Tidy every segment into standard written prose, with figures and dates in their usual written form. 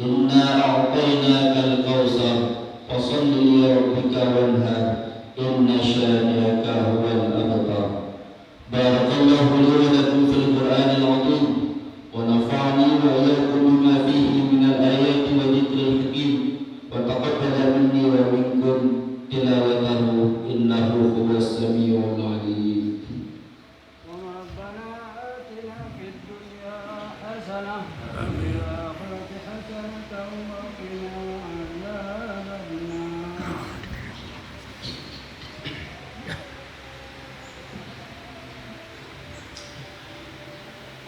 إنا أعطيناك الكوثر فصل لربك وانهر إن شانئك هو الأبتر. بارك الله لي ولكم في القرآن العظيم ونفعني وإياكم بما فيه من الآيات والذكر الحكيم وتقبل مني ومنكم تلاوته إنه هو السميع العليم. ربنا آتنا في الدنيا حسنة وفي الآخرة حسنة وقنا عذاب النار.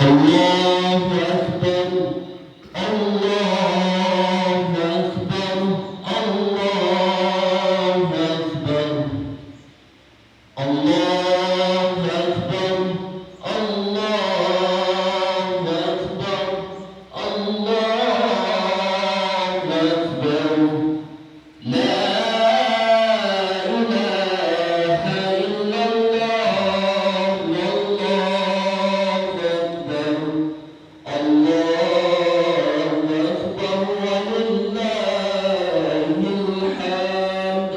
الله أكبر الله أكبر الله أكبر الله أكبر الله أكبر الله أكبر لا إله إلا الله والله أكبر الله أكبر ولله الحمد.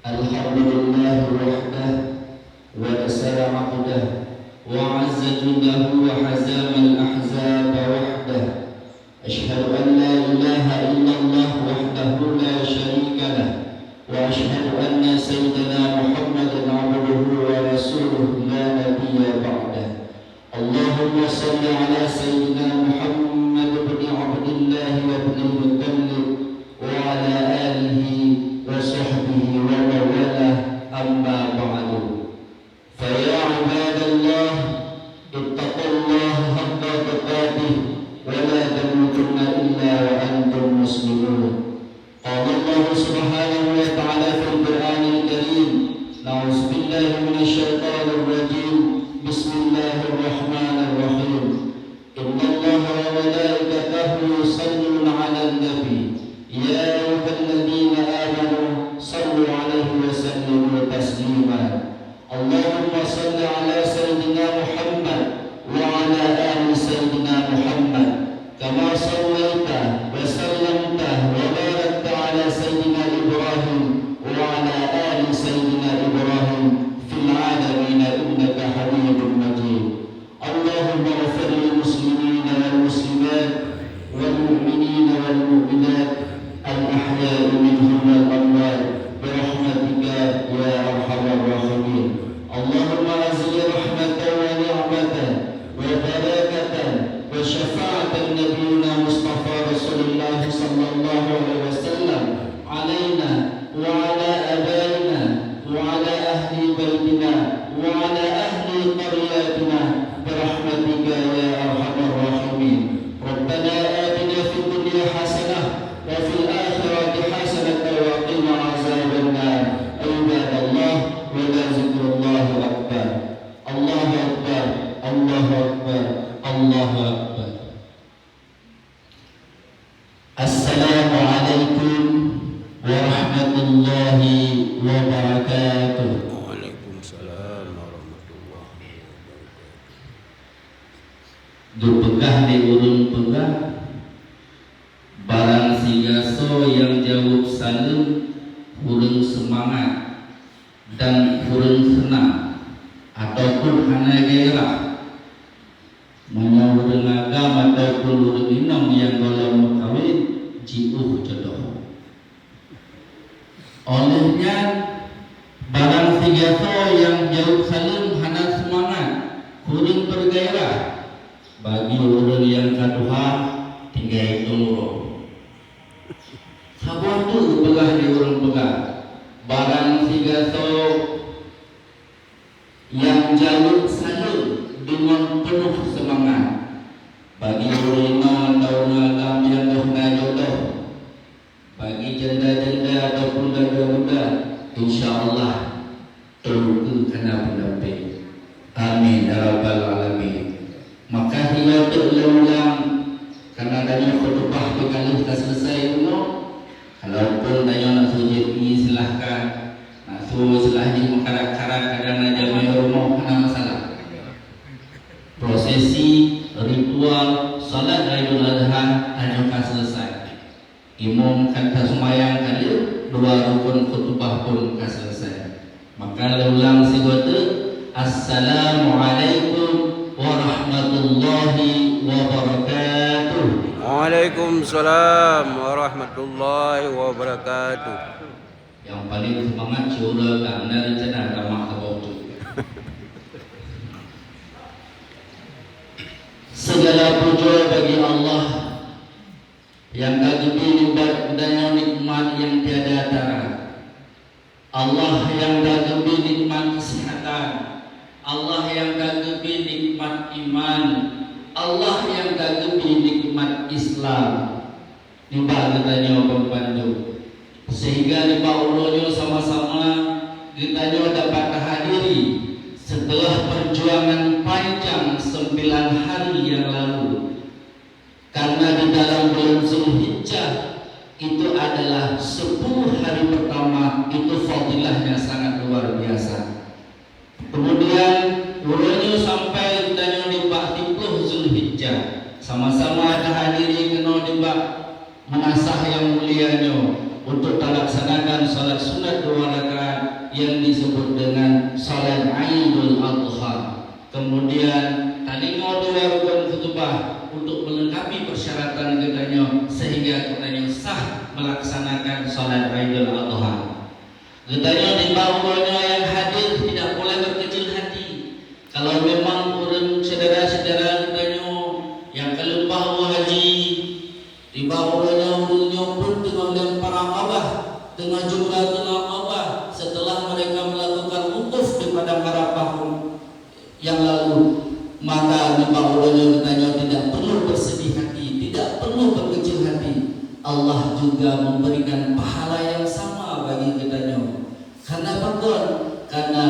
الحمد لله وحده ونسر عبده وعز جنده وحزام الأحزاب وحده. أشهد أن لا إله إلا الله وحده لا شريك له وأشهد أن سيدنا محمدا عبده ورسوله لا نبي بعده. اللهم صل على سيدنا محمد بن عبد الله وابن المطلب وعلى آله وصحبه ومن والاه أما بعد. فيا عباد الله اتقوا الله حق تقاته ولا تموتن إلا وأنتم مسلمون. قال الله سبحانه وتعالى في القرآن الكريم: أعوذ بالله من الشيطان الرجيم بسم الله الرحمن الرحيم إن الله وملائكته يصلون على النبي يا أيها الذين آمنوا صلوا عليه وسلموا تسليما. اللهم صل على سيدنا محمد وعلى آل سيدنا محمد كما صليت وسلمت وباركت على سيدنا إبراهيم وعلى آل سيدنا إبراهيم في العالمين إنك حميد مجيد. اللهم اغفر للمسلمين والمسلمات والمؤمنين والمؤمنات الأحياء منهم والأموات برحمتك يا أرحم الراحمين. اللهم أنزل رحمة ونعمة وبركة وشفاعة نبينا مصطفى رسول الله صلى الله عليه وسلم علينا وعلى آبائنا وعلى أهل بيتنا وعلى أهل قرياتنا برحمتك يا أرحم الراحمين. ربنا آتنا في الدنيا حسنة وفي الآخرة حسنة وقنا عذاب النار. عباد الله ولذكر الله أكبر الله أكبر الله أكبر الله أكبر. السلام عليكم ورحمة الله وبركاته. Waalaikumsalam warahmatullahi wabarakatuh. Dupegah di urun pegah barang sigaso yang jawab salam hurung semangat dan hurung senang ataupun hana gairah mau hurung agama ataupun hurung inom yang golong kawin jiuh jodoh. Olehnya barang sigaso yang jawab salam hana semangat hurung bergairah bagi orang yang kaduha tinggal umroh. Sabar tu pegah di orang pegah. Barang sigaso yang jaluk salut dengan penuh semangat bagi orang atau agam yang dah jodoh, bagi janda-janda ataupun budak-budak, insya-Allah terus kena pendamping. Amin ya rabbal alamin. Maka hilau terulang Fatihah hanya selesai. Imam kata semayang kali 2 rukun khutbah pun selesai. Maka ulang sigota Assalamualaikum warahmatullahi wabarakatuh. Waalaikumsalam warahmatullahi wabarakatuh. Yang paling semangat ciura karena rencana ramah kebautu. Segala puja bagi Allah yang kagumi dan nikmat yang tiada tara. Allah yang kagumi nikmat kesehatan, Allah yang kagumi nikmat iman, Allah yang kagumi nikmat Islam. Nimba katanya pembantu, sehingga nimba ulunyo sama-sama katanya dapat hadiri setelah perjuangan panjang 9 hari yang lalu. Karena di dalam bulan Zulhijjah itu adalah 10 hari pertama, itu fadilahnya sangat luar biasa. Kemudian ulunyo sampai dan di 40 Zulhijjah sama-sama ada hadiri kena di menasah yang mulianya untuk terlaksanakan salat sunat 2 rakaat yang disebut dengan salat Aidul Adha. Kemudian tadi mau 2 rukun khutbah untuk melengkapi persyaratan katanya sehingga katanya sah melaksanakan salat Aidul Adha. Katanya di bawahnya yang hadir tidak boleh berkecil hati. Kalau memang orang saudara-saudara katanya yang kelempah haji di bawahnya urunnya pun dengan lempar Aqabah, dengan jumlah Aqabah setelah mereka melakukan wukuf di padang Arafah yang lalu, maka di bawahnya katanya tidak perlu bersedih hati, tidak perlu berkecil hati. Allah juga memberikan pahala yang sama bagi katanya. Karena betul, karena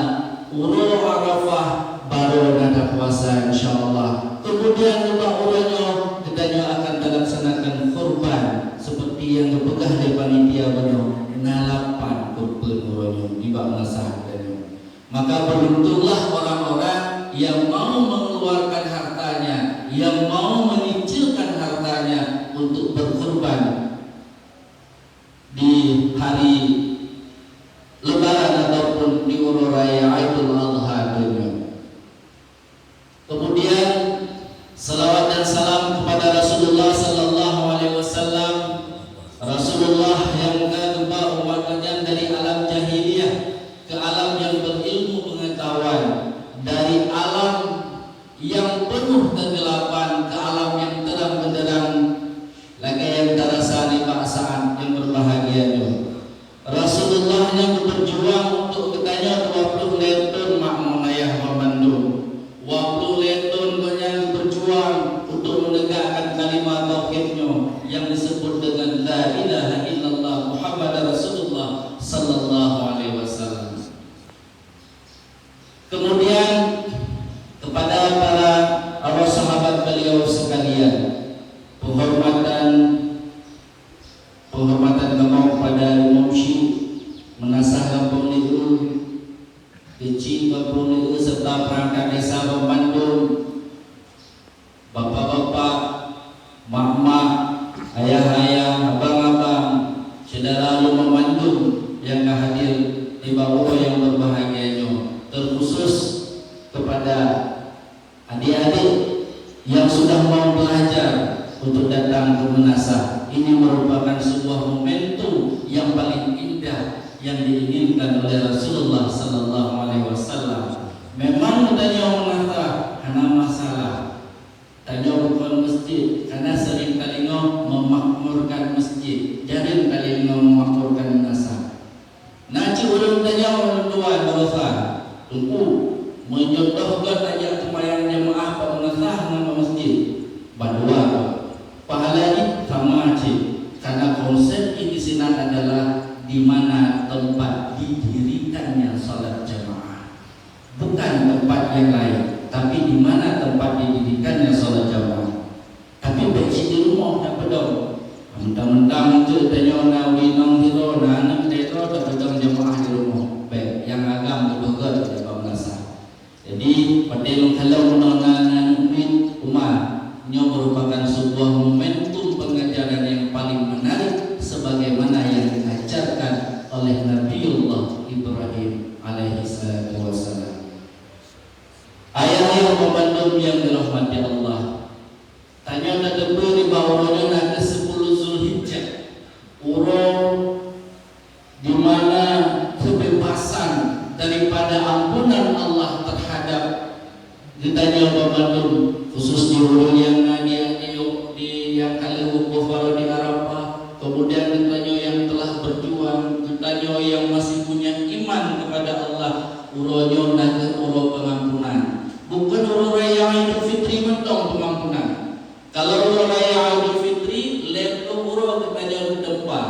urun Arafah baru ada puasa insyaallah. Kemudian juga urunnya katanya akan dilaksanakan kurban seperti yang dipegah dari panitia banyak ngalapan kurban urunnya di bangsa katanya. Maka beruntunglah orang-orang yang mau mengeluarkan hartanya, yang mau menyicilkan hartanya untuk berkurban di hari Lebaran ataupun di urun raya Aidul Adha dunia. Kemudian salawat dan salam kepada Rasulullah sallallahu alaihi wasallam, Rasulullah yang mengubah umatnya dari alam jahiliyah ke alam yang berilmu pengetahuan, dari alam yang penuh kegelapan ke alam yang terang benderang, lagi yang terasani paksaan yang berbahagianya. Rasulullah yang berjuang untuk katanya 20 letun makmunayah wa Bandung, 20 letun yang berjuang untuk menegakkan kalimat tauhidnya yang disebut dengan la ilaha illallah Muhammad Rasulullah sallallahu alaihi wasallam. Kemudian kepada para sahabat beliau sekalian, penghormatan kemau pada Imam Syekh menasah kampung itu, kecil kampung itu serta perangkat desa Bandung, bapak-bapak, mak-mak, ayah-ayah, abang-abang, saudara rumah Bandung yang hadir di bawah yang berbahagianya, terkhusus kepada adik-adik yang sudah mau belajar untuk datang ke menasah. Ini merupakan sebuah momentum yang paling indah yang diinginkan oleh Rasulullah sallallahu alaihi wasallam. Memang tanya menasah karena masalah, tanya bukan masjid karena sering kali memakmurkan masjid, jarang kali memakmurkan menasah. Naci ulun tanya orang dosa, tunggu menjodohkan ajak sembahyang jemaah pada menasah nama masjid, badua pahalanya sama aja. Karena konsep di sini adalah di mana tempat didirikannya salat jamaah, bukan tempat yang lain, tapi di mana tempat didirikannya salat jamaah. Tapi baik di rumah tak pedong, mentang-mentang itu tanya nawi nang hiro, nanam hiro tak pedong jamaah di rumah. Baik, yang agam berdoa di bawah nasa. Jadi pada kalau menonton umat, ini merupakan sebuah momen tebe di bawahnya nanti 10 Zulhijjah. Urung di mana kebebasan daripada ampunan Allah terhadap ditanya Bandung, khusus di urung yang di yang kali wukuf di Arafah, kemudian ditanya yang telah berjuang, ditanya yang masih punya iman kepada Allah, uronyo dan uro pengampunan. Bukan uro raya Idul Fitri mentong pengampunan. Kalau uro raya Idul Fitri leplo uro kepada tempat.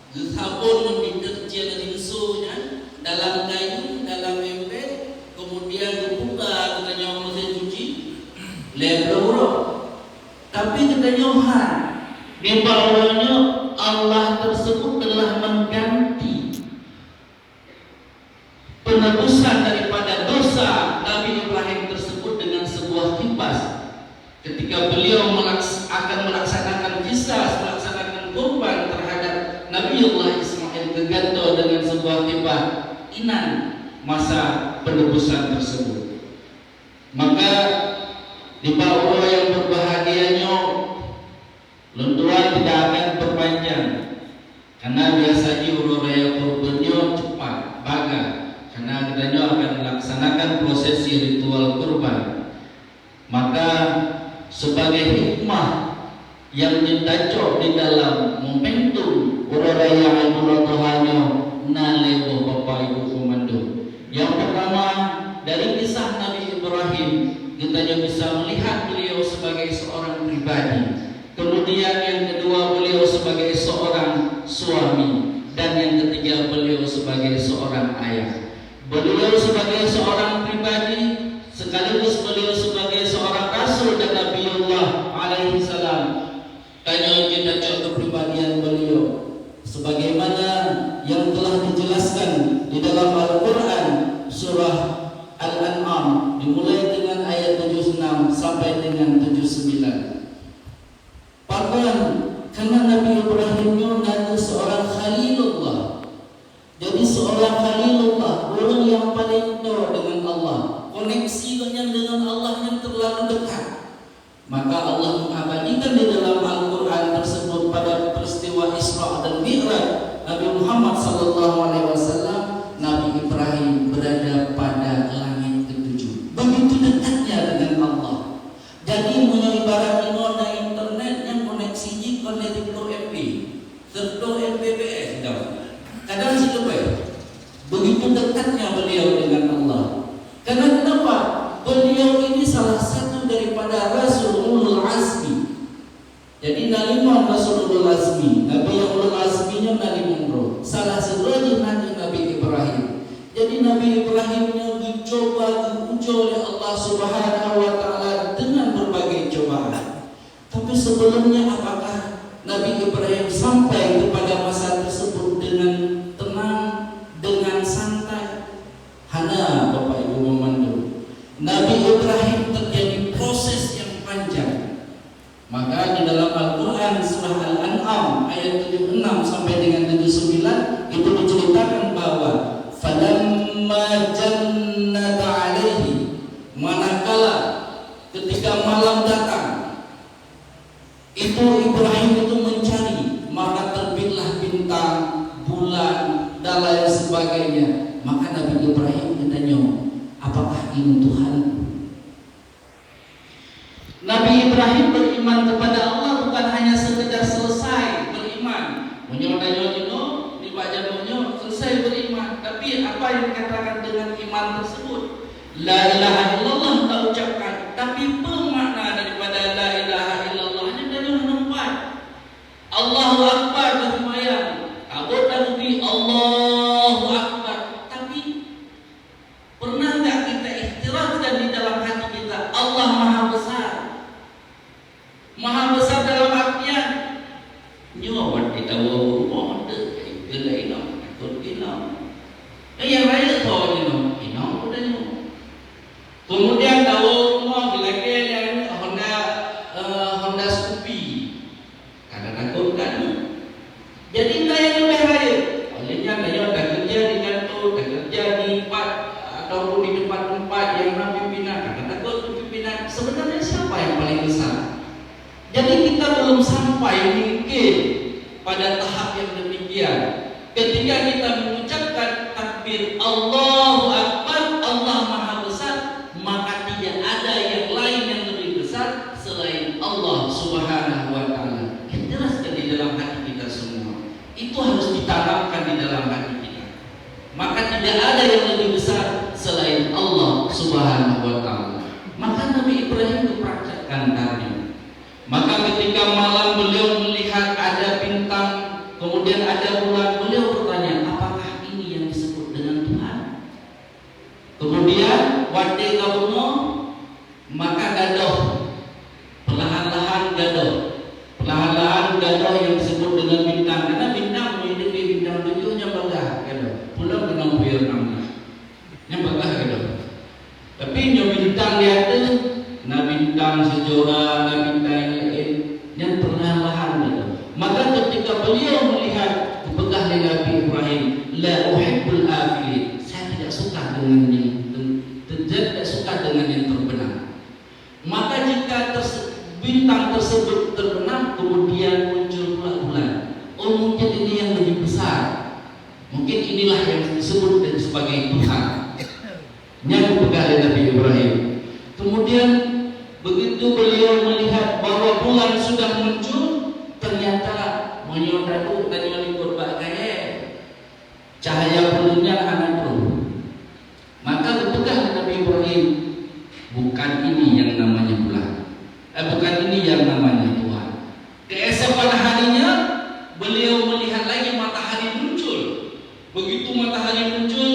Sabun diterjang rinsunya dalam kayu, dalam ember, kemudian dibuka katanya mesin cuci, leplo uro. Tapi katanya di bawahnya Allah tersebut telah mengganti penebusan daripada dosa Nabi Ibrahim tersebut dengan sebuah kipas. Ketika beliau akan melaksanakan kisah, melaksanakan kurban terhadap Nabiullah Ismail keganto dengan sebuah kipas inan masa penebusan tersebut. Maka di bawah yang berbahagianya luntuan tidak akan berpanjang, karena biasanya urut raya kurbannya cepat, baga, karena katanya akan melaksanakan prosesi ritual kurban. Maka sebagai hikmah yang ditancap di dalam momentum urut raya Idul Adha nalebo Bapak Ibu komando. Yang pertama dari kisah Nabi Ibrahim, kita bisa melihat beliau sebagai seorang pribadi. Kemudian yang kedua beliau sebagai seorang suami, dan yang ketiga beliau sebagai seorang ayah. Beliau sebagai seorang pribadi sekaligus beliau sebagai seorang rasul dan Nabiullah alaihi salam. Tanya kita contoh kepribadian beliau sebagaimana yang telah dijelaskan di dalam Al-Qur'an surah Al-An'am dimulai dengan ayat 76 sampai dengan 79. Bahkan karena Nabi Ibrahim nanti seorang Khalilullah. Jadi seorang Khalilullah, orang yang paling dekat dengan Allah, koneksinya dengan Allah yang terlalu dekat. Maka Allah mengabadikan di dalam Al-Qur'an tersebut pada peristiwa Isra dan Mi'raj Nabi Muhammad SAW, Nabi Ibrahim berada pada langit ketujuh. Begitu dekatnya dengan Allah. Jadi menyibarat inoda internet yang koneksinya konektor MP, serta MPBS kadang siapa? Begitu dekatnya beliau dengan Allah. Karena kenapa? Beliau ini salah satu daripada Rasulul Azmi. Jadi nalimah Rasulul Azmi, Nabi yang ulul azminya Nabi Munro. Salah satu Nabi Ibrahim. Jadi Nabi Ibrahimnya dicoba diuji oleh Allah Subhanahu wa taala dengan berbagai cobaan. Tapi sebelumnya apakah Nabi Ibrahim sampai kepada masa tersebut dengan tenang, dengan santai? Hana Bapak Ibu memandu. Nabi Ibrahim terjadi proses yang panjang. Maka di dalam Al-Qur'an surah Al-An'am ayat 76 sampai dengan 79 itu diceritakan bahwa falamma jannata alaihi, manakala ketika malam datang itu Ibrahim itu mencari, maka terbitlah bintang, bulan, dan lain sebagainya. Maka Nabi Ibrahim bertanya, apakah ini Tuhan? Nabi Ibrahim beriman kepada Allah bukan hanya sekedar selesai beriman, menyodanya dibaca selesai beriman, tapi apa yang dikatakan dengan iman tersebut? La ilaha illallah kita ucapkan, tapi pemakna daripada la ilaha illallahnya dari tempat Allahu Akbar bersemayam, kabut dan ubi Allahu Akbar. Tapi pernah enggak kita ikhtirafkan di dalam hati kita Allah Maha Besar? Maha Besar dalam artian nyawat kita rumah ada gelai nam ikut inam. Yang lain tahu inam udah nyawat. kita belum sampai mungkin pada tahap yang demikian. Ketika kita mengucapkan takbir Allahu Akbar, Allah Maha Besar, maka tidak ada yang lain yang lebih besar selain Allah Subhanahu wa Ta'ala. Jelaskan di dalam hati kita semua. Itu harus ditanamkan di dalam hati kita. Maka tidak ada yang lebih besar selain Allah Subhanahu wa Ta'ala. Maka Nabi Ibrahim mempraktikkan tadi. Maka ketika malam beliau melihat ada bintang, kemudian ada bulan, beliau bertanya, apakah ini yang disebut dengan Tuhan? Kemudian wate kabuno, maka gadoh, perlahan-lahan gadoh yang disebut dengan bintang. Karena bintang memiliki bintang tujuhnya bagah, gadoh. Pulau dengan buyur namanya, yang bagah gadoh. Tapi yang bintang dia tu, na bintang sejora, na bintang yang perlahan-lahan gadoh. Maka ketika beliau melihat kebegah Nabi Ibrahim, la uhibbul afilin, saya tidak suka dengan yang terbenam. Maka jika bintang tersebut terbenam, kemudian muncul pula bulan. Oh, mungkin ini yang lebih besar. Mungkin inilah yang disebut sebagai Tuhan. Yang kebegah Nabi Ibrahim. Kemudian begitu beliau melihat bahwa bulan sudah muncul, ternyata menyodatu dan meliput bakaya cahaya bulannya anak bro. Maka kebegah Nabi Ibrahim, bukan ini yang namanya bulan, bukan ini yang namanya Tuhan. Keesokan harinya beliau melihat lagi matahari muncul. Begitu matahari muncul,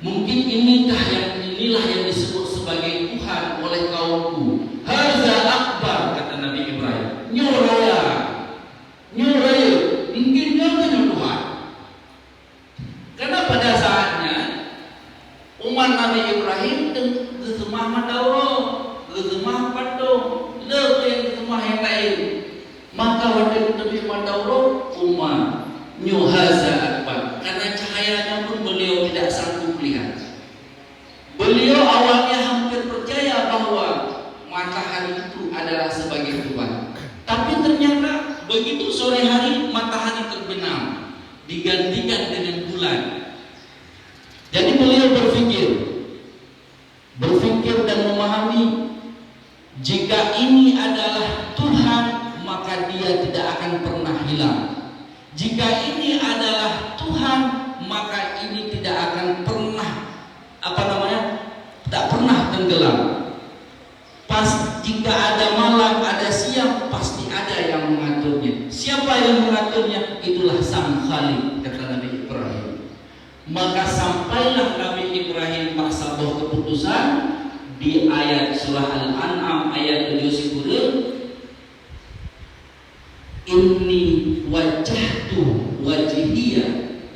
mungkin inilah yang disebut sebagai Tuhan oleh kaumku. Hadza akbar, kata Nabi Ibrahim. Nyoraya, mungkin dia Tuhan. Karena pada saatnya umat Nabi Ibrahim kesemah madauro, kesemah padong, lebih kesemah yang lain. Maka waktu Nabi madauro umat nyuhaza akbar. Karena cahayanya pun beliau tidak sanggup lihat. Beliau awalnya hampir percaya bahwa matahari itu adalah sebagai Tuhan. Tapi ternyata begitu sore hari matahari terbenam, digantikan dengan bulan. Jadi beliau berpikir dan memahami, jika ini adalah Tuhan, maka dia tidak akan pernah hilang. Jika ini adalah Tuhan, maka ini tidak akan pernah tak pernah tenggelam. Jika ada malam, ada siang, pasti ada yang mengaturnya. Siapa yang mengaturnya? Itulah Sang Khalik, kata Nabi Ibrahim. Maka sampailah Nabi Ibrahim pada sebuah keputusan di ayat surah Al-An'am ayat 70. Inni wajjahtu wajhiya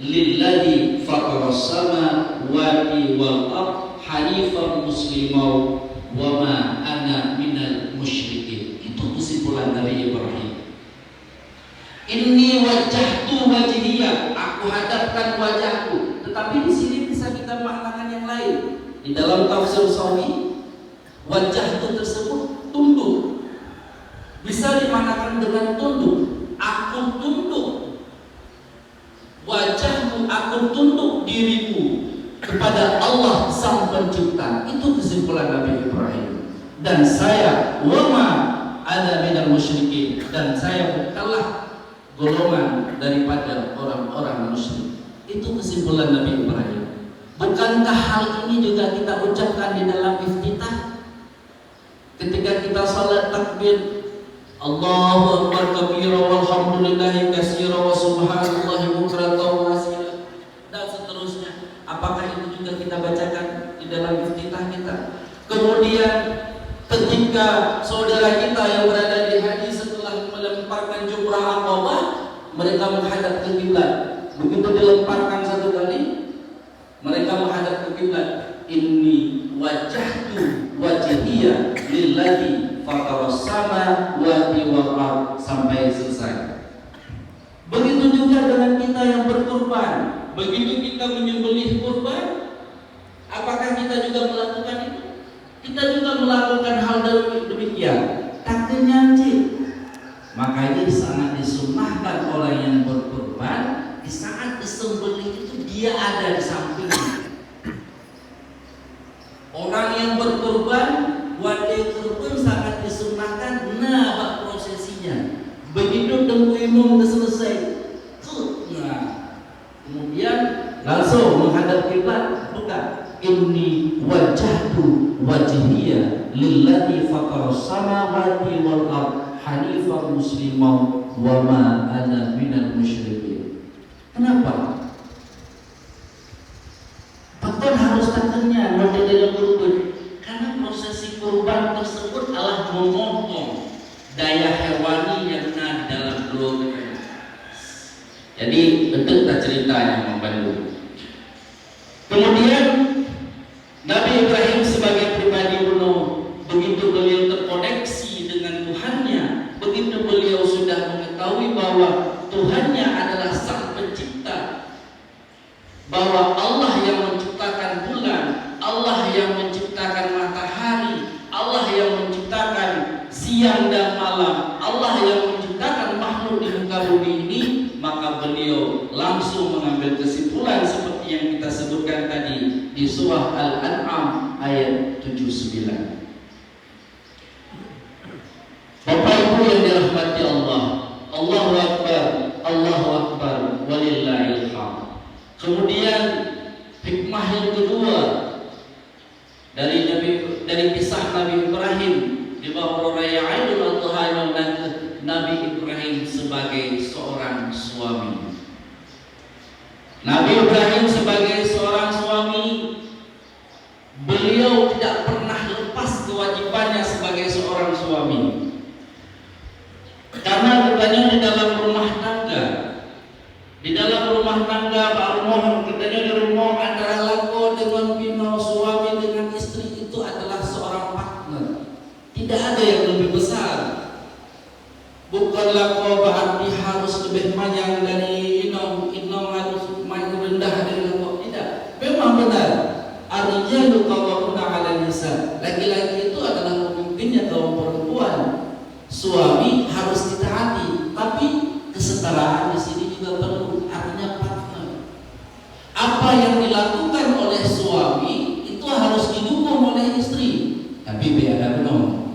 lilladzi fataras samawati wal ardh hanifan muslimau wa ma ana minal musyrikin. Itu kesimpulan Nabi Ibrahim. Inni wajjahtu wajhiya, aku hadapkan wajahku. Tetapi di sini bisa kita maknakan yang lain. Di dalam tafsir Sawi, wajah itu tersebut tunduk. Bisa dimaknakan dengan tunduk. Aku tunduk wajahku, aku tunduk diriku kepada Allah Sang Pencipta. Itu kesimpulan Nabi Ibrahim. Dan saya wama ada minal musyrikin, dan saya bukanlah golongan daripada orang-orang musyrik. Itu kesimpulan Nabi Ibrahim. Bukankah hal ini juga kita ucapkan di dalam iftitah? Ketika kita salat takbir, Allahu Akbar kabira walhamdulillahi katsira wa subhanallahi bukratan wa asila, dan seterusnya. Apakah itu juga kita bacakan di dalam iftitah kita? Kemudian ketika saudara kita yang berada di haji setelah melemparkan jumrah Aqabah, mereka menghadap ke kiblat. Begitu dilemparkan satu kali, mereka menghadap ke kiblat. Inni wajjahtu wajhiya lilladzi fataras samawati wal ardh, sampai selesai. Begitu juga dengan kita yang berkurban. Begitu kita menyembelih kurban, apakah kita juga melakukan itu? Kita juga melakukan hal demikian. Tak kenyanci, menghikmahkan orang yang berkorban di saat disembelih itu dia ada di sampingnya. Orang yang berkorban wadai kurban sangat disunahkan buat prosesinya. Begitu tunggu imam sudah selesai, nah kemudian langsung menghadap kiblat, bukan inni wajjahtu wajhiya lilladzi fataras samawati wal ard hanifan musliman wa ma ana minal musyrikin. Kenapa? Bahkan harus takutnya model kurban, karena prosesi kurban tersebut adalah memotong daya hewani yang ada di dalam keluarga. Jadi bentuk tak ceritanya membantu. Kemudian Nabi Ibrahim sebagai pribadi begitu beliau terkoneksi dengan Tuhannya, begitu beliau sudah mengetahui bahwa Tuhannya adalah Sang Pencipta, bahwa Allah yang menciptakan bulan, Allah yang menciptakan matahari, Allah yang menciptakan siang dan malam, Allah yang menciptakan makhluk di muka bumi ini, maka beliau langsung mengambil kesimpulan seperti yang kita sebutkan tadi di surah Al-An'am ayat 79. Bapak Ibu yang dirahmati Allah, Allahu Akbar, Allahu Akbar, walillahil hamd. Kemudian hikmah yang kedua dari kisah Nabi Ibrahim di bawah raya Idul Adha, Nabi Ibrahim sebagai seorang suami. Nabi Ibrahim sebagai seorang suami, beliau tidak pernah lepas kewajibannya sebagai seorang suami. Karena katanya di dalam rumah tangga, Pak Rumah, katanya di rumah antara lako dengan bina, suami dengan istri itu adalah seorang partner. Tidak ada yang lebih besar. Bukanlah kau berarti harus lebih panjang dari inong harus main rendah dari lako. Tidak. Memang benar. Ar-rijalu qawwamuna 'alan nisa. Laki-laki itu adalah pemimpinnya kaum perempuan. Suami harus ditaati, tapi kesetaraan di sini juga perlu, artinya partner. Apa yang dilakukan oleh suami itu harus didukung oleh istri. Tapi biada benar.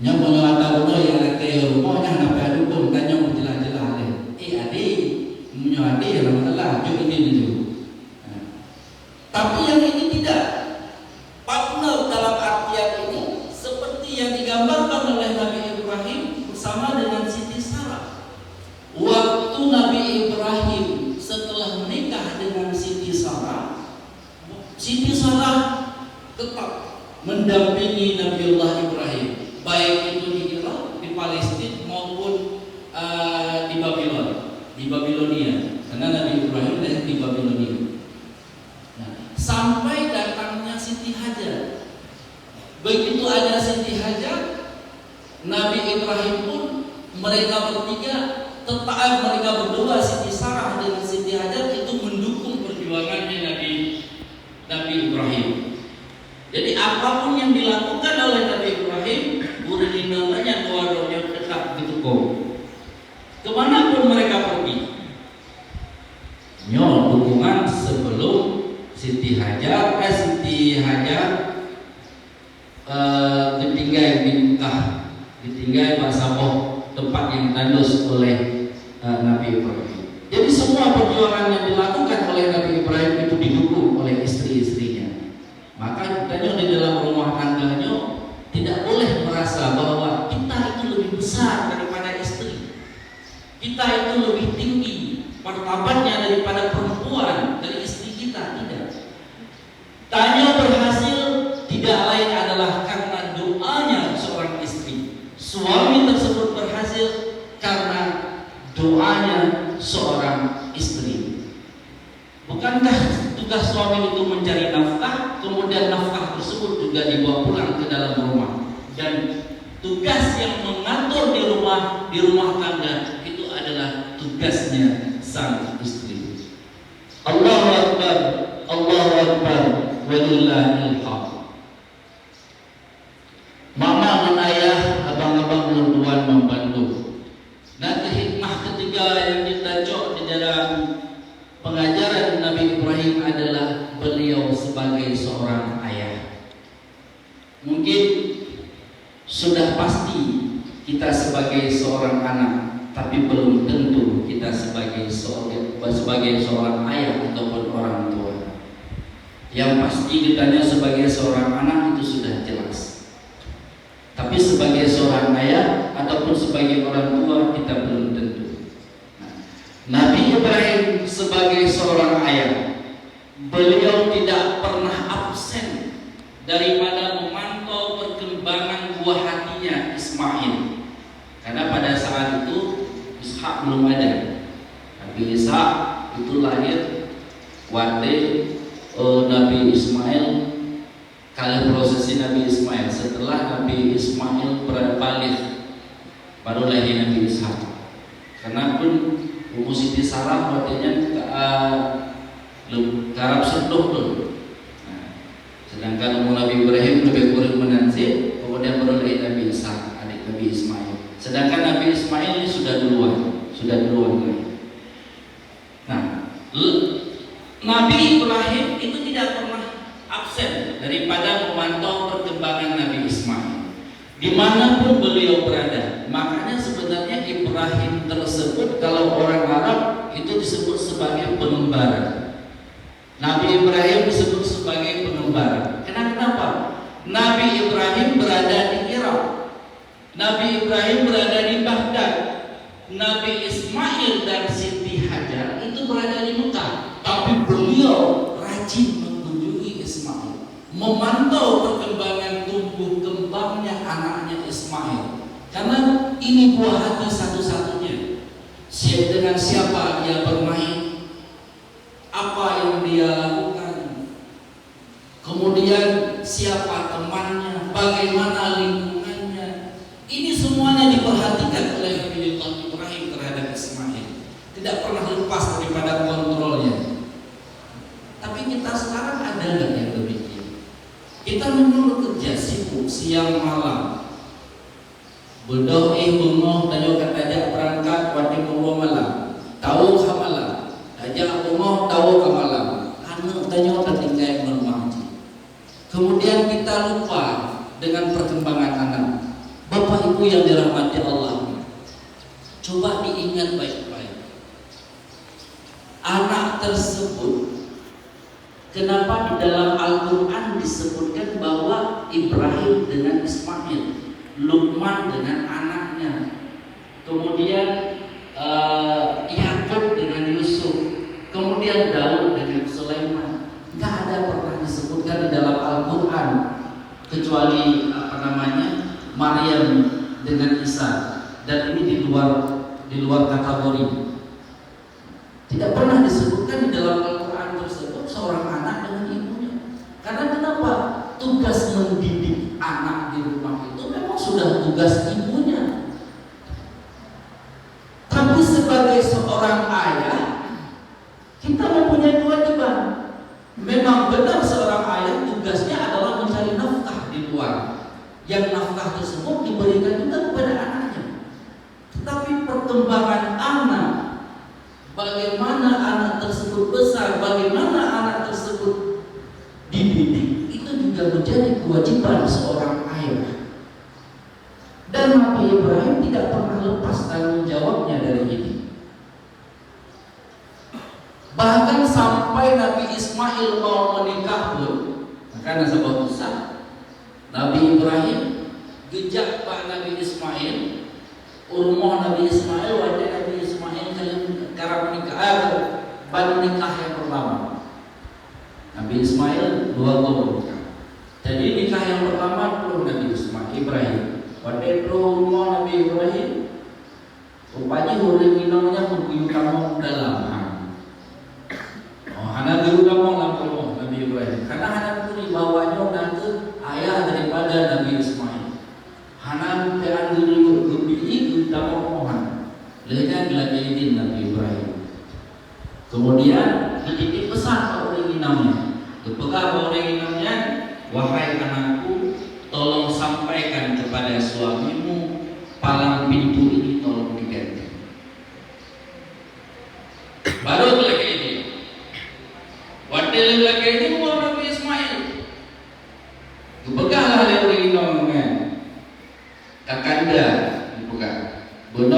Yang menyalahkan benar yang laki rumahnya nak dukung tanya menjelah-jelah deh. Adik, punya adik yang masalah, jom ini dulu. Tapi yang ini tidak. Partner dalam artian ini seperti yang digambarkan oleh Nabi Ibrahim bersama dengan Siti Sarah. Waktu Nabi Ibrahim setelah menikah dengan Siti Sarah tetap mendampingi Nabiullah Ibrahim, baik itu di Irak, di Palestina maupun di Babilonia, karena Nabi Ibrahim lahir di Babilonia. Nah, sampai datangnya Siti Hajar. Begitu ada Siti Hajar, Nabi Ibrahim pun mereka bertiga mereka berdua, Siti Sarah dengan Siti Hajar itu mendukung perjuangannya Nabi Ibrahim. Jadi apapun yang dilakukan oleh Nabi Ibrahim, burini namanya doa-doanya tetap didukung. Kemanapun mereka pergi, dukungan sebelum Siti Hajar ditinggal di Mekah, ditinggal Basaboh, tempat yang tandus oleh Nabi Ibrahim. Jadi semua perjuangan yang dilakukan oleh Nabi Ibrahim itu didukung oleh istri-istrinya. Maka katanya di dalam rumah tangganya tidak boleh merasa bahwa kita itu lebih besar daripada istri, kita itu lebih tinggi martabatnya daripada perempuan, dari istri kita. Tidak. Tanya berhasil tidak lain adalah karena doanya seorang istri. Suami tersebut berhasil karena doanya seorang istri. Bukankah tugas suami itu mencari nafkah, kemudian nafkah tersebut juga dibawa pulang ke dalam rumah, dan tugas yang mengatur di rumah tangga itu adalah tugasnya sang istri. Allahu Akbar, Allahu Akbar, walillahil hamd. Mama dan ayah, abang-abang, tuan membantu. Dan hikmah ketiga beliau sebagai seorang ayah. Mungkin sudah pasti kita sebagai seorang anak, tapi belum tentu kita sebagai seorang ayah ataupun orang tua. Yang pasti ditanya sebagai seorang anak itu sudah jelas. Tapi sebagai seorang ayah ataupun sebagai orang tua kita belum tentu. Nabi Ibrahim sebagai seorang ayah, beliau tidak pernah absen daripada memantau perkembangan buah hatinya Ismail. Karena pada saat itu Ishak belum ada. Nabi Ishak itu lahir waktu Nabi Ismail, kali prosesi Nabi Ismail. Setelah Nabi Ismail balik, baru lahir Nabi Ishak. Karena pun Ummu Siti Sarah waktunya Arab Seduh tuh. Sedangkan Ummu Nabi Ibrahim lebih kurang menanzil, kemudian baru lahir Nabi Ishak, adik Nabi Ismail. Sedangkan Nabi Ismail ini sudah duluan lahir. Nah, Nabi Ibrahim itu tidak pernah absen daripada memantau perkembangan Nabi Ismail dimanapun beliau berada. Makanya sebenarnya Ibrahim tersebut kalau orang Arab itu disebut sebagai pengembara. Nabi Ibrahim disebut sebagai pengembara. Kenapa? Nabi Ibrahim berada di Irak, Nabi Ibrahim berada di Baghdad, Nabi Ismail dan Siti Hajar itu berada di Mekah. Tapi beliau rajin mengunjungi Ismail, memantau perkembangan tumbuh kembangnya anaknya Ismail. Karena ini buah hati satu-satunya. Dengan siapa dia bermain, apa yang dia lakukan, kemudian siapa temannya, bagaimana lingkungannya. Ini semuanya diperhatikan oleh Nabi Ibrahim terhadap Ismail. Tidak pernah lepas daripada kontrolnya. Tapi kita sekarang ada nggak yang demikian? Kita menyuruh kerja sibuk siang malam, berdoa bungoh dan juga tajak berangkat waktu bungoh malam, tahu ke malam, tajak bungoh tahu ke malam, anak tanya ketika bermaji. Kemudian kita lupa dengan perkembangan anak. Bapak Ibu yang dirahmati Allah, coba diingat baik-baik. Anak tersebut, kenapa di dalam Al-Quran disebutkan bahwa Ibrahim dengan Ismail, Luqman dengan anaknya, kemudian Yakub dengan Yusuf, kemudian Daud dengan Sulaiman. Nggak ada pernah disebutkan di dalam Al-Quran kecuali Maryam dengan Isa, dan ini di luar kategori. Tidak pernah disebutkan di dalam Al-Quran tersebut seorang anak dengan ibunya. Karena kenapa? Tugas mendidik anak di rumah itu memang sudah tugas ibunya. Tapi sebagai seorang ayah, kita mempunyai kewajiban. Memang benar seorang ayah tugasnya adalah mencari nafkah di luar. Yang nafkah tersebut diberikan juga kepada anaknya. Tetapi perkembangan anak, bagaimana anak tersebut besar, bagaimana anak tersebut dididik, itu juga menjadi kewajiban seorang ayah. Dan Nabi Ibrahim tidak pernah lepas tanggung jawabnya dari ini. Bahkan sampai Nabi Ismail mau menikah pun, karena sebab besar, Nabi Ibrahim gejak Pak Nabi Ismail, rumah Nabi Ismail, wajah Nabi Ismail karena menikah yang pertama. Nabi Ismail 2 tahun. Jadi nikah yang pertama belum Nabi Ismail Ibrahim. Waktu rumah Nabi Ibrahim, rupanya orang minumnya mungkin kamu dalam. Anak dulu kamu lampau Nabi Ibrahim. Karena anak itu dibawanya nanti ayah daripada Nabi Ismail. Anak peran dulu lebih itu dapat mohon. Lihatnya gelajahidin Nabi Ibrahim. Kemudian dititip pesan orang minumnya. Dipegang orang minumnya, wahai anakku, tolong sampaikan kepada suamimu, palang pintu ini tolong diganti. Baru lagi ini. Waktu lagi ini mau Nabi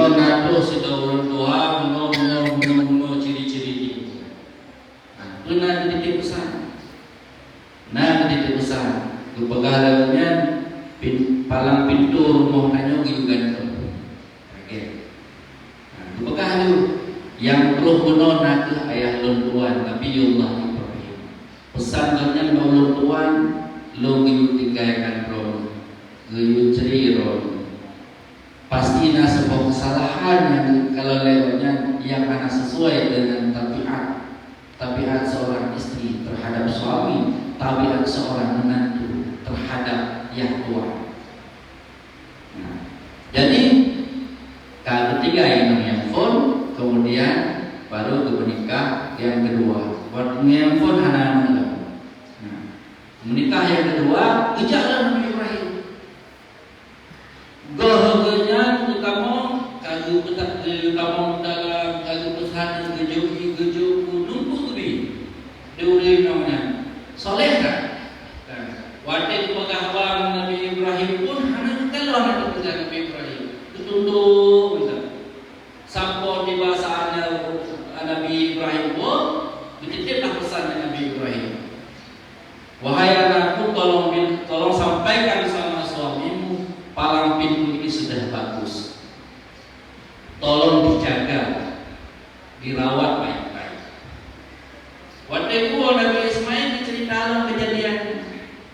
Ino nado sudah orang tua mengo ciri-ciri itu. Nah, benar titip pesan. Nah, titip pesan. Kepegalaannya palang pintu rumah nanyo giugan tu. Okey. Nah, kepegalaan yang perlu menona ke ayah lon tuan Nabiullah Ibrahim. Pesannya lon tuan lo giu tinggalkan ron. Giu ceri ron. Pasti sebuah kesalahan yang kalau lewatnya yang anak sesuai dengan tabiat seorang istri terhadap suami, tabiat seorang menantu terhadap yang tua. Nah, jadi ketiga yang phone, kemudian baru ke menikah yang kedua. Buat yang phone anak-anak. Nah, menikah yang kedua, kejarlah Nabi Ibrahim. Gohogenya kamu kayu petak kamu dalam kayu pesan gejuk nunggu tubi diurin namanya soleh kan. Waktu pegawai Nabi Ibrahim pun hanya kalau anak kerja Nabi Ibrahim ditunduk gitu. Sampai di bahasannya Nabi Ibrahim pun dititiplah pesannya Nabi Ibrahim. Wahai anakku, tolong sampaikan sama suamimu. Palang pintu ini sudah bagus. Tolong dijaga, dirawat baik-baik. Waktu itu Nabi Ismail diceritakan kejadian,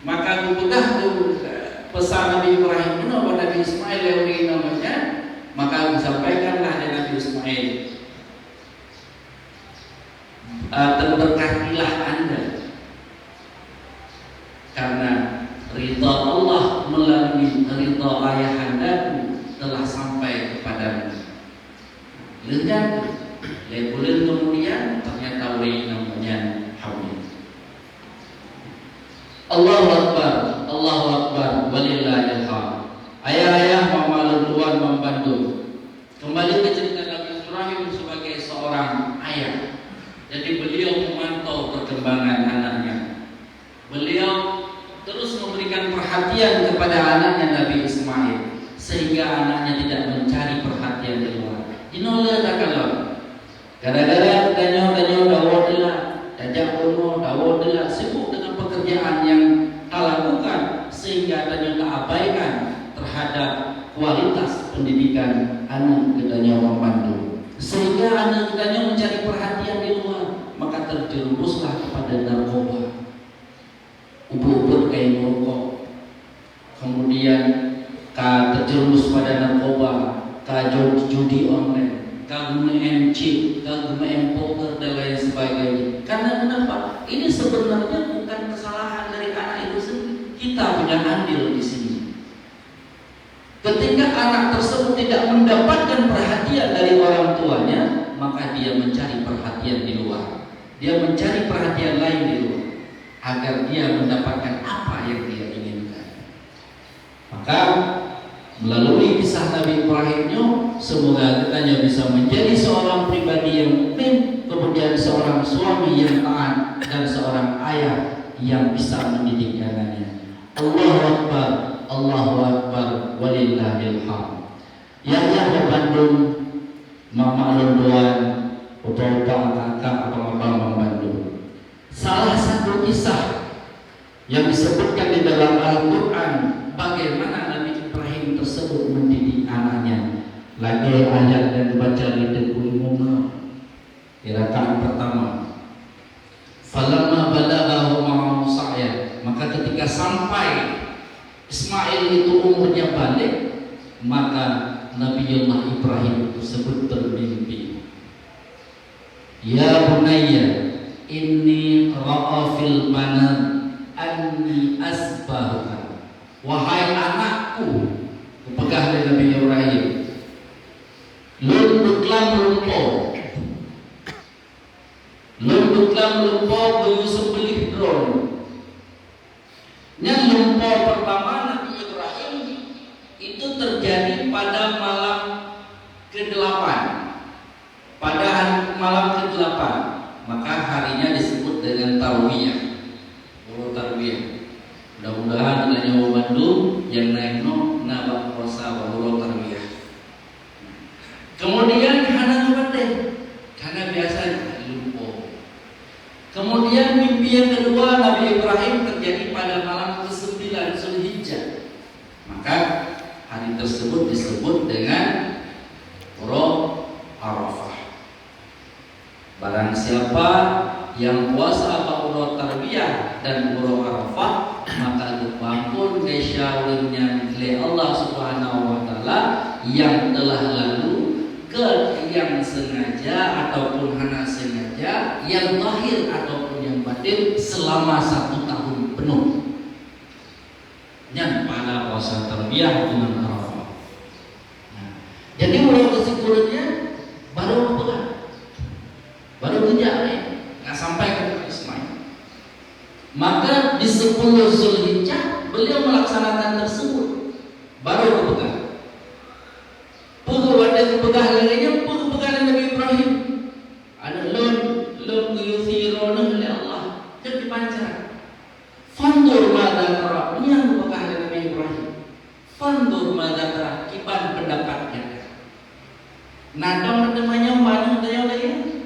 maka dipegang pesan Nabi Ibrahim bahwa Nabi Ismail lewat namanya, maka disampaikanlah dari Nabi Ismail. Terberkatilah Anda karena ridha Allah melalui ridha ayah andaku telah sampai kepadamu. Lengan, bulan kemudian ternyata namanya hamil. Allahu Akbar, walillahil hamd. Ayah-ayah, mama tuan membantu. Kembali ke cerita Nabi Ibrahim sebagai seorang ayah. Jadi beliau memantau perkembangan anaknya. Beliau terus memberikan perhatian kepada anaknya Nabi Ismail sehingga anaknya tidak mencari perhatian di luar. Inolah tak kalau gara-gara tanya dawadlah, jajak umur dawadlah sibuk dengan pekerjaan yang tak lakukan sehingga tanya tak abaikan terhadap kualitas pendidikan anak katanya orang Bandung. Sehingga anak katanya mencari perhatian di luar, maka terjerumuslah kepada narkoba. Ubur-ubur kayak merokok, kemudian terjerumus pada narkoba, judi online, MC, poker dan lain sebagainya. Karena kenapa? Ini sebenarnya bukan kesalahan dari anak itu sendiri. Kita punya andil di sini. Ketika anak tersebut tidak mendapatkan perhatian dari orang tuanya, maka dia mencari perhatian di luar. Dia mencari perhatian lain di luar agar dia mendapatkan apa yang dia inginkan. Maka melalui kisah Nabi Ibrahimnya, semoga kita bisa menjadi seorang pribadi yang mukmin, kemudian seorang suami yang taat dan seorang ayah yang bisa mendidik anaknya. Allahu Akbar, walillahil hamd. Yang Bandung, mama londoan, opa-opa, kakak, abang-abang Bandung. Salah satu kisah yang disebutkan di dalam Al-Quran bagaimana Nabi Ibrahim tersebut mendidik anaknya. Lagi ayat dan baca di Tekul Muna di rakaat pertama. Falamma balaghahu ma'ahu sa'ya, maka ketika sampai Ismail itu umurnya balik, maka Nabiullah Ibrahim tersebut bermimpi. Ya bunayya, inni ra'a fil manam anni asbahuka. Wahai anakku, pegang dari Nabi Ibrahim, lunduklah melumpur ke sembelih drone. Yang lumpur pertama Nabi Ibrahim itu terjadi pada malam ke-8. Pada hari malam ke-8, maka harinya disebut dengan Tarwiyah. Tarwiyah. Mudah-mudahan dengan nyawa Bandung yang naik no nabak puasa bahwa Tarwiyah. Kemudian hana ngebate karena biasa lupa. Kemudian mimpi yang kedua Nabi Ibrahim terjadi pada malam ke-9 Zulhijjah. Maka hari tersebut disebut dengan Uro Arafah. Barang siapa yang puasa Uro Tarbiyah dan Uro Arafah, maka diampun kesyawirnya oleh Allah Subhanahu wa taala yang telah lalu, ke yang sengaja ataupun hana sengaja, yang zahir ataupun yang batin selama 1 tahun penuh. Dan pada puasa tarbiyah dengan Arafah. Nah, jadi mulai kesimpulannya baru pegang, baru kerja nggak sampai ke Ismail. Maka di 10 Zulhijjah beliau melaksanakan tersebut, baru kepegang. Pugu ada kepegang lainnya, pugu pegangan Nabi Ibrahim. Ada lon yusirona oleh Allah. Jadi dipancar. Fandur madza tara, ini yang kepegang Nabi Ibrahim. Fandur madza tara, kiban pendapatnya. Nadong namanya mana tanya lagi?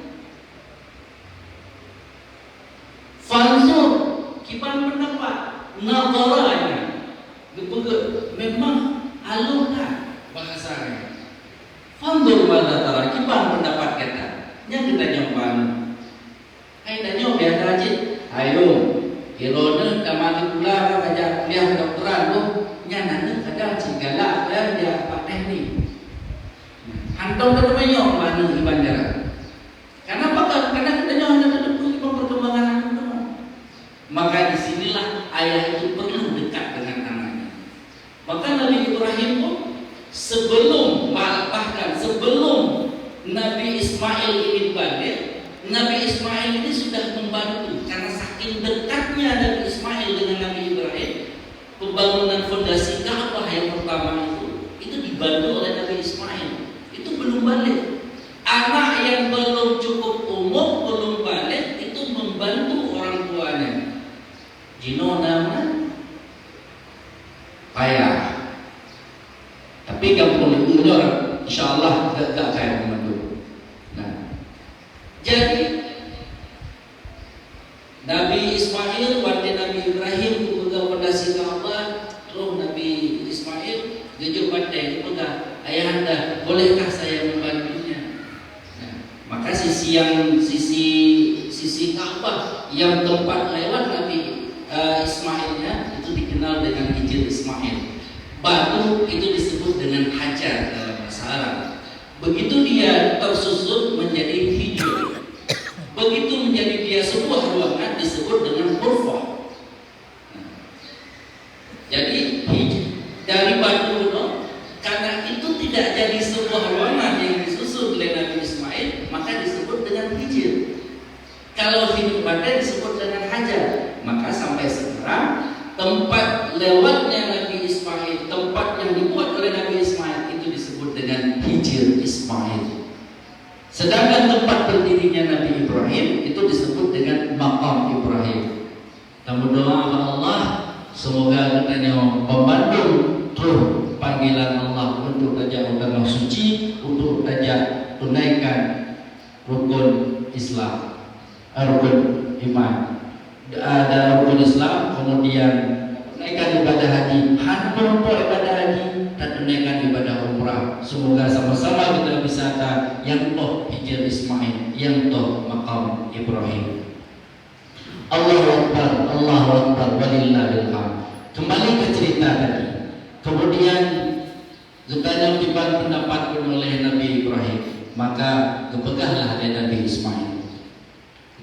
Fandur kiban pendapat. Nadaranya. Memang alurkan bahasanya. Fandur madza tara, kiban pendapat kita. Nya kita nyoban. Ai nyoba biasa aja. Ayo, kirone kamari pula kerja kuliah kedokteran tu. Nya nana kadang cigala dan dia pak teknik. Hantong kita menyo mana ibandara. Karena apa? Karena kita nyoba hanya tertentu perkembangan anak-anak. Maka disinilah ayah itu perlu dekat dengan anaknya. Maka Nabi Ibrahim pun sebelum Nabi Ismail ini balik, Nabi Ismail ini sudah membantu karena saking dekatnya Nabi Ismail dengan Nabi Ibrahim. Pembangunan fondasi Ka'bah yang pertama itu dibantu oleh Nabi Ismail. Itu belum balik. Anak yang belum cukup umur, belum balik, itu membantu orang tuanya. Jino nama payah. Tapi kampung itu orang, insya Allah gak kayak membantu. Nah, jadi Nabi Ismail, waktu Nabi Ibrahim pegang fondasi Ka'bah, terus Nabi Ismail jujur pandai pegang, ayahanda, bolehkah saya membantunya? Nah, maka sisi Ka'bah yang tempat lewat Nabi Ismailnya itu dikenal dengan Hijr Ismail. Batu itu disebut dengan hajar dalam bahasa Arab. Begitu dia tersusun menjadi hijau, begitu menjadi dia sebuah ruangan disebut dengan ghurfah. Jadi dari batu itu, karena itu tidak jadi sebuah ruangan yang disusun oleh Nabi Ismail, maka disebut dengan hijr. Kalau hidup badai disebut dengan hajar. Maka sampai sekarang tempat lewatnya Nabi Ismail, tempat yang dibuat oleh Nabi Ismail itu disebut dengan Hijr Ismail. Sedangkan tempat berdirinya Nabi Ibrahim itu disebut dengan Maqam Ibrahim. Kita berdoa kepada Allah, semoga katanya membantu terus panggilan Allah untuk tajak agama suci, untuk tajak tunaikan rukun Islam, rukun iman. Ada rukun Islam, kemudian tunaikan ibadah haji, hantu ibadah haji, dan tunaikan ibadah umrah. Semoga sama-sama kita bisa yang toh Hijr Ismail, yang toh Maqam Ibrahim. Allahu Akbar, walillahil hamd. Kembali ke cerita tadi. Kemudian Zukanya tiba pendapat oleh Nabi Ibrahim, maka kepegahlah oleh Nabi Ismail.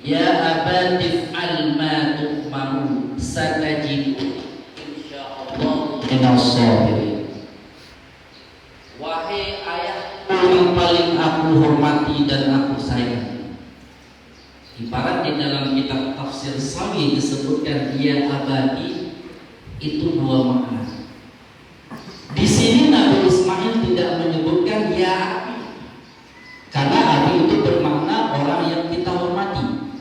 Ya abatif al-ma tu'maru satajidu insyaallah minas sabirin. Wahai ayahku yang paling aku hormati dan aku sayang. Ibarat di dalam kitab tafsir Sawi disebutkan ya abadi, itu dua makna. Di sini Nabi Ismail tidak menyebutkan ya abi, karena abi itu bermakna orang yang kita hormati.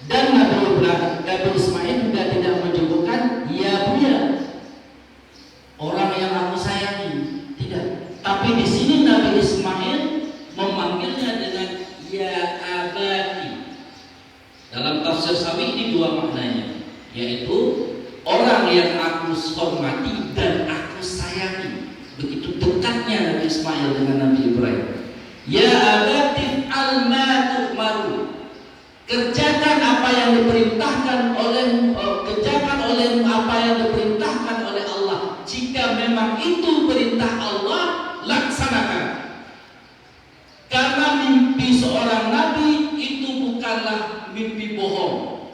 Dan Nabi Ismail juga tidak menyebutkan ya buya, orang yang aku sayangi, tidak. Tapi di sini Nabi tafsir Sawi ini dua maknanya, yaitu orang yang aku hormati dan aku sayangi. Begitu dekatnya Nabi Ismail dengan Nabi Ibrahim. Ya abatif al-ma tu'maru, kerjakan apa yang diperintahkan olehmu, kerjakan olehmu apa yang diperintahkan oleh Allah. Jika memang itu perintah Allah, laksanakan. Karena mimpi seorang nabi itu bukanlah mimpi bohong,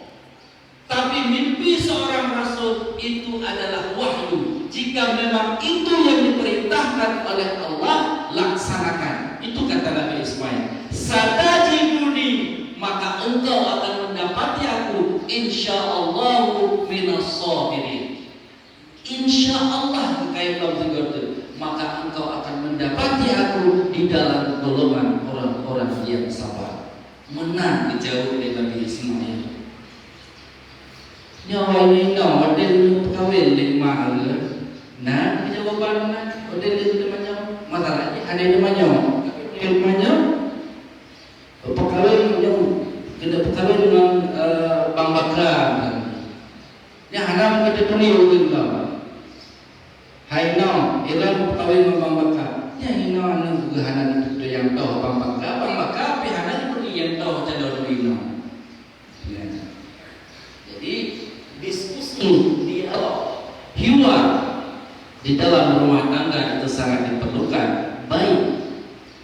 tapi mimpi seorang rasul itu adalah wahyu. Jika memang itu yang diperintahkan oleh Allah, laksanakan. Itu kata Nabi Ismail. Satajiduni, maka engkau akan mendapati aku insyaallahu minas sabirin. Insyaallah maka engkau akan mendapati aku di dalam golongan orang-orang yang sabar. Menang dijawab oleh Nabi Ismail. Nyawa ini no, ada kawin di mahal. Nah, jawaban mana? Ada di mana? Masalahnya ada di mana? Di mana? Pekawin kita pekawin dengan Bang Bakar. Ya, hanam kita peniuh juga. Hai no, ilang pekawin dengan Bang Bakar. Ya, ini anu juga hanam itu yang tahu Bang Bakar pihana pun yang tahu cadarino. Ya. Jadi diskusi, dialog, hiwar di dalam rumah tangga itu sangat diperlukan, baik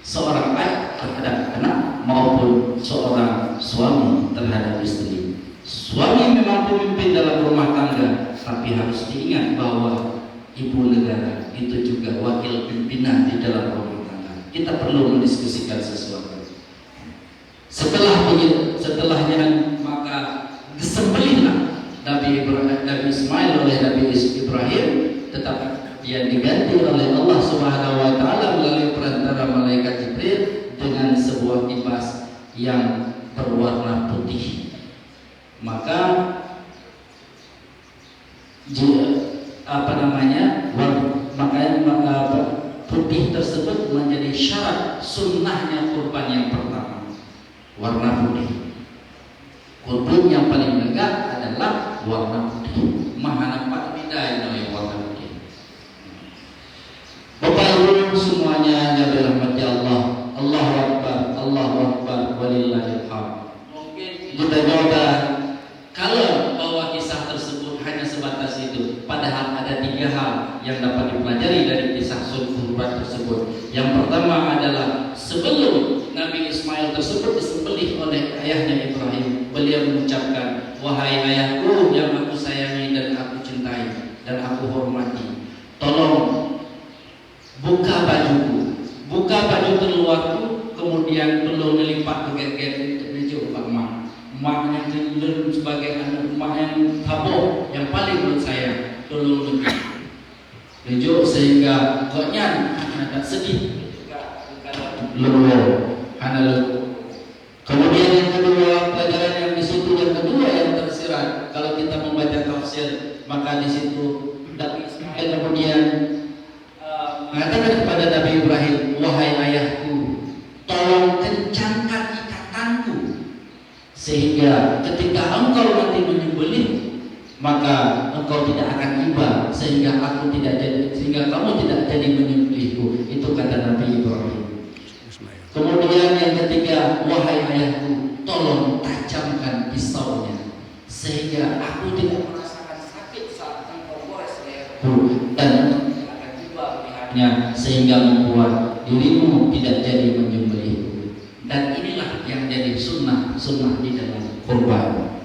seorang ayah terhadap anak maupun seorang suami terhadap istri. Suami memang pemimpin dalam rumah tangga, tapi harus diingat bahwa ibu negara itu juga wakil pimpinan di dalam rumah tangga. Kita perlu mendiskusikan sesuatu. Setelahnya maka disembelihlah Nabi Ismail oleh Nabi Ibrahim, tetapi dia diganti oleh Allah Subhanahu wa taala melalui perantara malaikat Jibril dengan sebuah kipas yang berwarna putih. Maka putih tersebut menjadi syarat sunnahnya kurban yang pertama, warna putih. Kurban yang paling megah adalah warna putih. Maha nampak beda yang warna putih. Bapak Ibu semuanya yang dirahmati Allah, Allahu Akbar, walillahil hamd. Mungkin kita coba kalau bahwa kisah tersebut hanya sebatas itu, padahal ada 3 hal yang dapat dipelajari dari kisah kurban tersebut. Yang pertama adalah sebelum Nabi Ismail tersebut disembelih oleh ayahnya Ibrahim, beliau mengucapkan, wahai ayahku yang aku sayangi dan aku cintai dan aku hormati, tolong buka bajuku, buka baju terluarku, kemudian tolong melipat bagian untuk menuju ke mak yang dulu sebagai anak mak yang tabur yang paling menurut saya, tolong tunjuk sehingga koknya tidak sedih lulu. Kemudian yang kedua, pelajaran yang di situ yang kedua yang tersirat kalau kita membaca tafsir, maka di situ Nabi Ismail kemudian mengatakan kepada Nabi Ibrahim, wahai ayahku, tolong kencangkan ikatanku sehingga ketika engkau nanti menyembelih maka engkau tidak akan iba, sehingga kamu tidak jadi menyembelihku. Itu kata Nabi Ibrahim. Kemudian yang ketiga, wahai ayahku, tolong tajamkan pisaunya sehingga aku tidak merasakan sakit saat engkau gores leherku, dan tidak akan tiba pihaknya sehingga membuat dirimu tidak jadi menyembelihku. Dan inilah yang jadi sunnah di dalam kurban.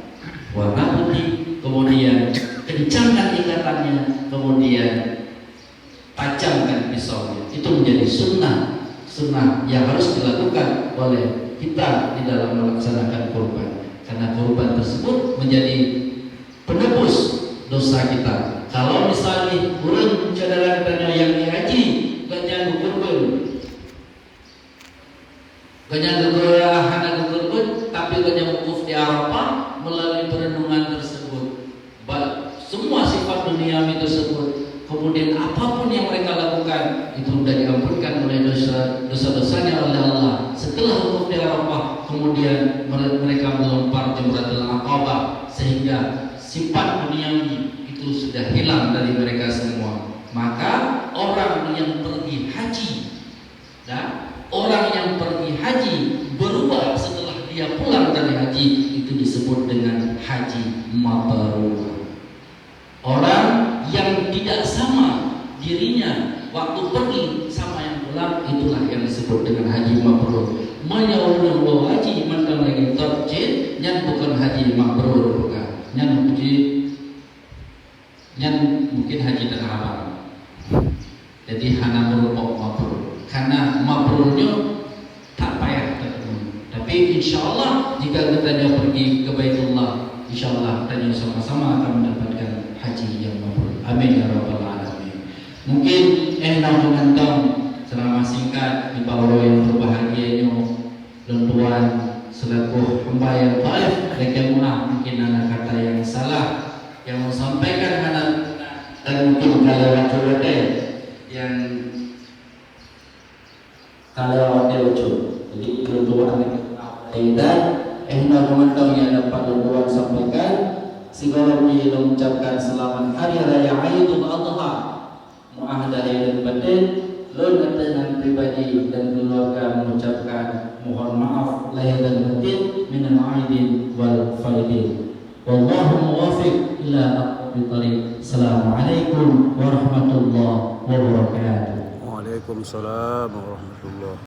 Warna putih, kemudian kencangkan ikatannya, kemudian tajamkan pisaunya. Itu menjadi sunnah yang harus dilakukan oleh kita di dalam melaksanakan kurban, karena kurban tersebut menjadi penebus dosa kita. Kalau misalnya kurang cadaran tanya yang dihaji ganjang kurban, ganjang kurban, tapi ganjang wukuf di Arafah melalui perenungan tersebut, semua sifat duniawi tersebut kemudian apapun yang mereka lakukan itu sudah diampunkan oleh dosa-dosanya oleh Allah. Setelah wukuf di Arafah, kemudian mereka melempar Jamratul Aqabah, sehingga sifat duniawi itu sudah hilang dari mereka semua. Maka orang yang pergi haji, orang yang pergi haji berubah setelah dia pulang dari haji, itu disebut dengan haji mabrur. Orang yang tidak sama dirinya waktu pergi sama yang pulang, itulah yang disebut dengan haji mabrur. Menyauruh haji mantan lagi terjid, yang bukan haji mabrur, bukan. Yang mungkin haji dan haram. Jadi hana merupakan mabrur. Karena mabrurnya tak payah terpenuhi. Tapi insya Allah jika kita pergi ke Baitullah, insya Allah kita sama-sama akan mendapatkan haji yang mabrur. Amin ya rabbal alamin. Mungkin menonton ceramah singkat di bawah yang berbahagianya tuan selaku hamba yang baik, mungkin anak kata yang salah yang mau sampaikan anak, dan mungkin kalau yang kalau lucu, jadi tuan dan menonton yang dapat tuan sampaikan. Sigolami mengucapkan selamat hari raya Aidul Adha, muahadah dan batin. Lalu dengan pribadi dan keluarga mengucapkan mohon maaf lahir dan batin minal aidin wal faidin. Wallahu muwaffiq ila aqwamit thoriq. Assalamualaikum warahmatullahi wabarakatuh. Waalaikumsalam warahmatullahi